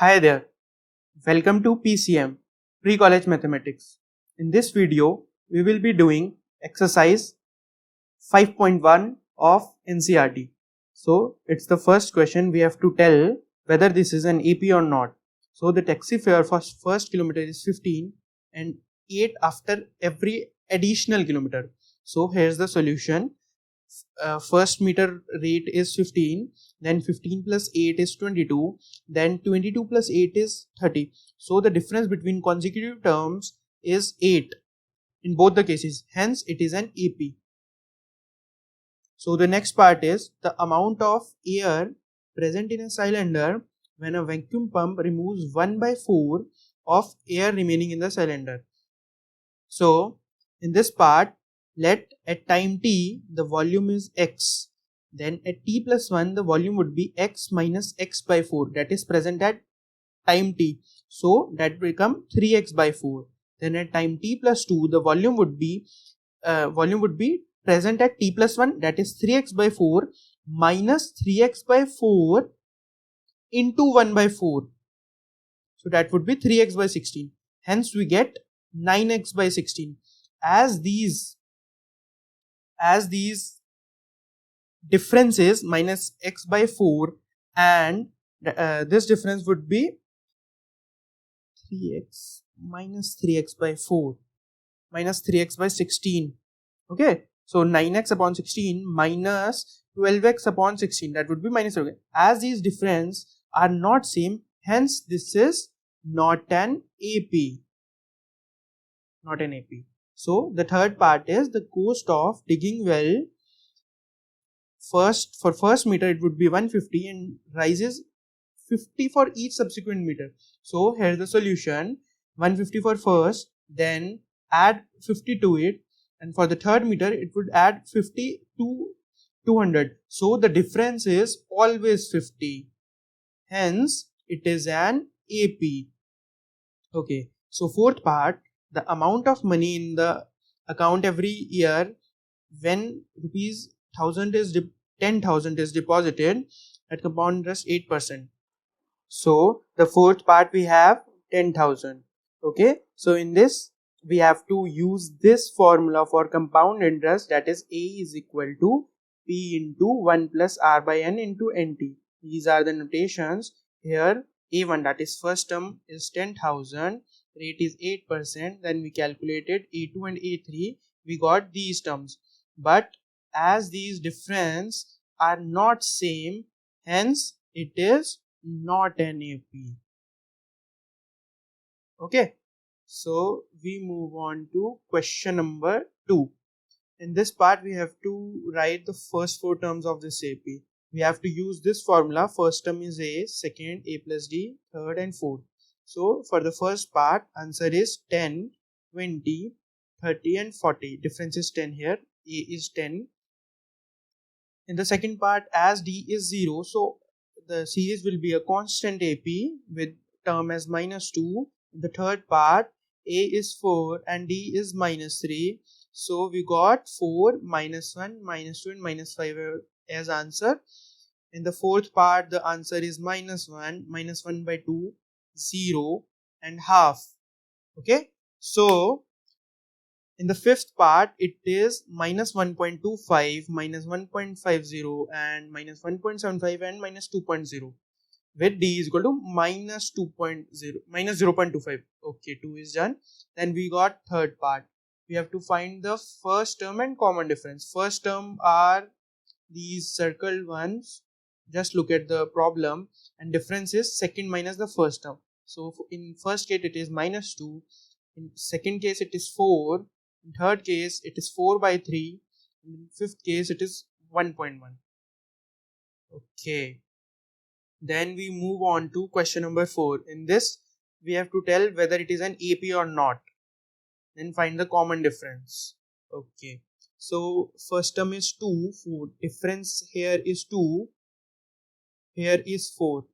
Hi there, welcome to PCM, Pre-College Mathematics. In this video, we will be doing exercise 5.1 of NCERT. So, it's the first question. We have to tell whether this is an AP or not. So, the taxi fare for first kilometer is 15 and 8 after every additional kilometer. So, here's the solution. First meter rate is 15, then 15 plus 8 is 22, then 22 plus 8 is 30. So the difference between consecutive terms is 8 in both the cases, hence it is an AP. So the next part is the amount of air present in a cylinder when a vacuum pump removes 1/4 of air remaining in the cylinder. So in this part, let at time t the volume is x, then at t plus 1 the volume would be x minus x by 4, that is present at time t, so that will become 3x by 4. Then at time t plus 2 the volume would be present at t plus 1, that is 3x by 4 minus 3x by 4 into 1 by 4, so that would be 3x by 16. Hence we get 9x by 16. As these differences minus x by 4 and this difference would be 3x minus 3x by 4 minus 3x by 16. Okay, so 9x upon 16 minus 12x upon 16, that would be minus 12. As these difference are not same, hence this is not an AP. Not an AP. So the third part is the cost of digging well. For first meter it would be 150 and rises 50 for each subsequent meter. So here's the solution: 150 for first, then add 50 to it, and for the third meter it would add 50 to 200. So the difference is always 50. Hence it is an AP. Okay, so fourth part, the amount of money in the account every year when rupees 10,000 is deposited at compound interest 8%. So the fourth part we have 10,000. Okay, so in this we have to use this formula for compound interest, that is A is equal to P into 1 plus R by N into NT. These are the notations. Here A1, that is first term, is 10,000, rate is 8%, then we calculated A2 and A3, we got these terms. But as these difference are not same, hence it is not an AP. Okay, so we move on to question number 2. In this part we have to write the first 4 terms of this AP. We have to use this formula. First term is A, second A plus D, third and fourth. So for the first part, answer is 10, 20, 30 and 40. Difference is 10 here. A is 10. In the second part, as D is 0, so the series will be a constant AP with term as minus 2. In the third part, A is 4 and D is minus 3. So we got 4, minus 1, minus 2 and minus 5 as answer. In the fourth part, the answer is minus 1 by 2, 0 and half. Okay, so in the fifth part, it is minus 1.25, minus 1.50 and minus 1.75 and minus 2.0, with D is equal to minus 2.0, minus 0.25. Okay, 2 is done. Then we got third part. We have to find the first term and common difference. First term are these circled ones. Just look at the problem, and difference is second minus the first term. So in first case it is minus 2, in second case it is 4, in third case it is 4 by 3, in fifth case it is 1.1. Okay, then we move on to question number 4. In this we have to tell whether it is an AP or not, then find the common difference. Okay, so first term is 2, 4, difference here is 2, here is 4.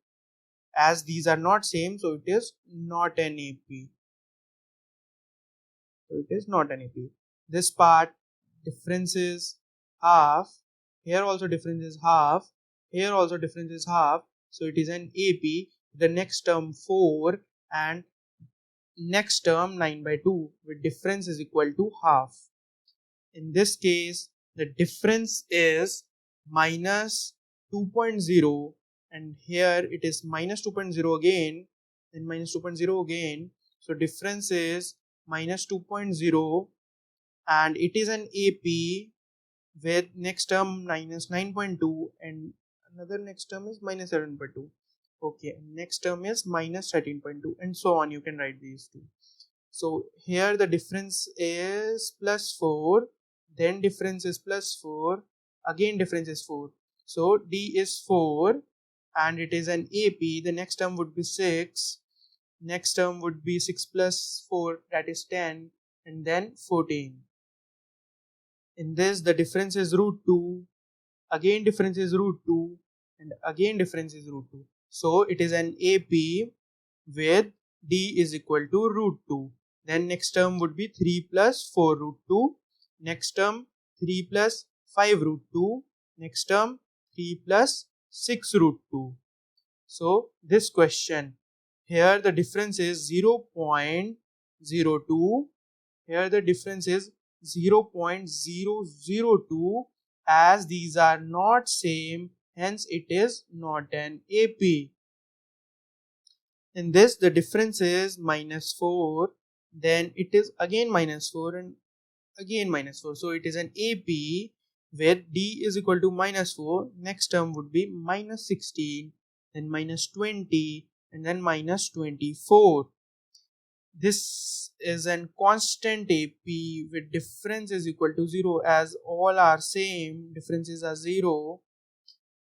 As these are not same, so it is not an AP. So it is not an AP. This part, difference is half, here also difference is half, here also difference is half, so it is an AP. the next term 4 and next term 9 by 2 with difference is equal to half. In this case, the difference is minus 2.0 and here it is minus 2.0 again and minus 2.0 again. So difference is minus 2.0 and it is an AP with next term minus 9.2 and another next term is minus 7.2. Okay, next term is minus 13.2 and so on. You can write these two. So here the difference is plus 4, then difference is plus 4, again difference is 4. So D is 4 and it is an AP. The next term would be 6. Next term would be 6 plus 4, that is 10, and then 14. In this the difference is root 2, again difference is root 2 and again difference is root 2. So it is an AP with D is equal to root 2. Then next term would be 3 plus 4 root 2. Next term 3 plus 5 root 2. Next term 3 plus 6 root 2. So this question, here the difference is 0.02. Here the difference is 0.002 as these are not same, hence it is not an AP. In this the difference is minus 4, then it is again minus 4 and again minus 4. So it is an AP where D is equal to minus 4. Next term would be minus 16, then minus 20 and then minus 24. This is an constant AP with difference is equal to 0 as all are same, differences are 0.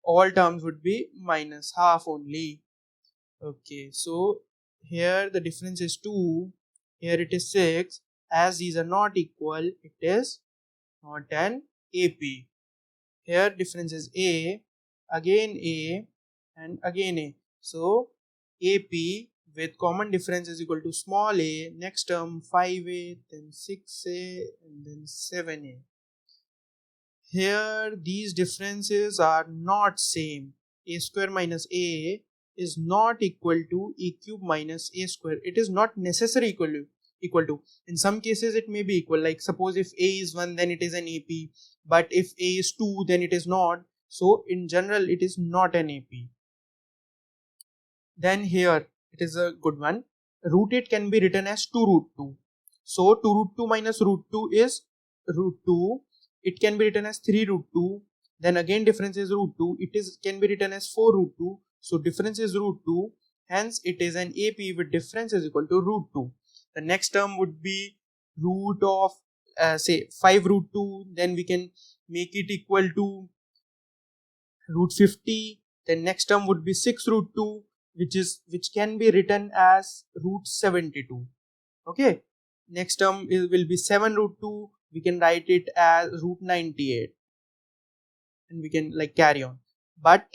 All terms would be minus half only. Okay, so here the difference is 2, here it is 6. As these are not equal, it is not an AP. Here difference is A, again A and again A. So AP with common difference is equal to small a, next term 5a, then 6a and then 7a. Here these differences are not same. A square minus a is not equal to a cube minus a square. It is not necessarily equal to. In some cases it may be equal, like suppose if a is 1 then it is an AP, but if a is 2 then it is not. So in general it is not an AP. Then here it is a good one. Root 8 can be written as 2 root 2. So 2 root 2 minus root 2 is root 2. It can be written as 3 root 2. Then again difference is root 2. It can be written as 4 root 2. So difference is root 2. Hence it is an AP with difference is equal to root 2. The next term would be root of say 5 root 2. Then we can make it equal to root 50. Then next term would be 6 root 2. Which can be written as root 72. Okay, next term will be 7 root 2. We can write it as root 98 and we can like carry on. But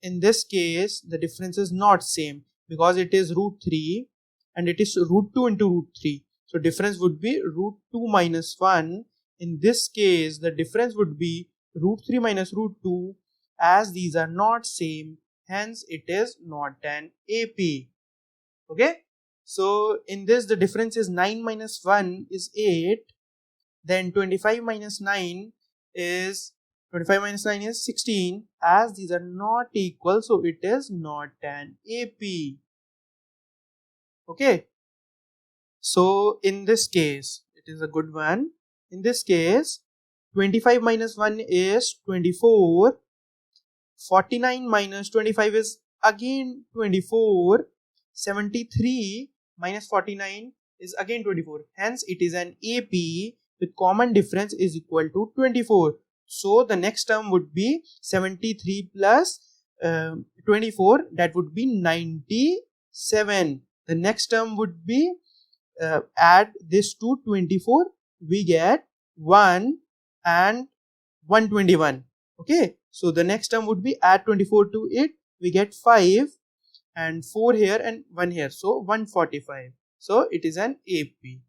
in this case the difference is not same because it is root 3 and it is root 2 into root 3. So difference would be root 2 minus 1. In this case the difference would be root 3 minus root 2 as these are not same. Hence it is not an AP. Okay. So in this the difference is 9 minus 1 is 8. Then 25 minus 9 is 16. As these are not equal, so it is not an AP. Okay. So in this case it is a good one. In this case 25 minus 1 is 24. 49 minus 25 is again 24. 73 minus 49 is again 24. Hence it is an AP with common difference is equal to 24. So the next term would be 73 plus 24, that would be 97. The next term would be add this to 24, we get 1 and 121. Okay, so the next term would be add 24 to it, we get 5 and 4 here and 1 here, so 145. So it is an AP.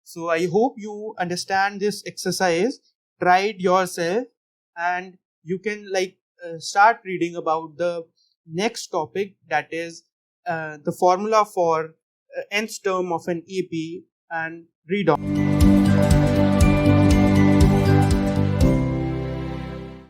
So I hope you understand this exercise. Try it yourself and you can start reading about the next topic, that is the formula for nth term of an AP and read off.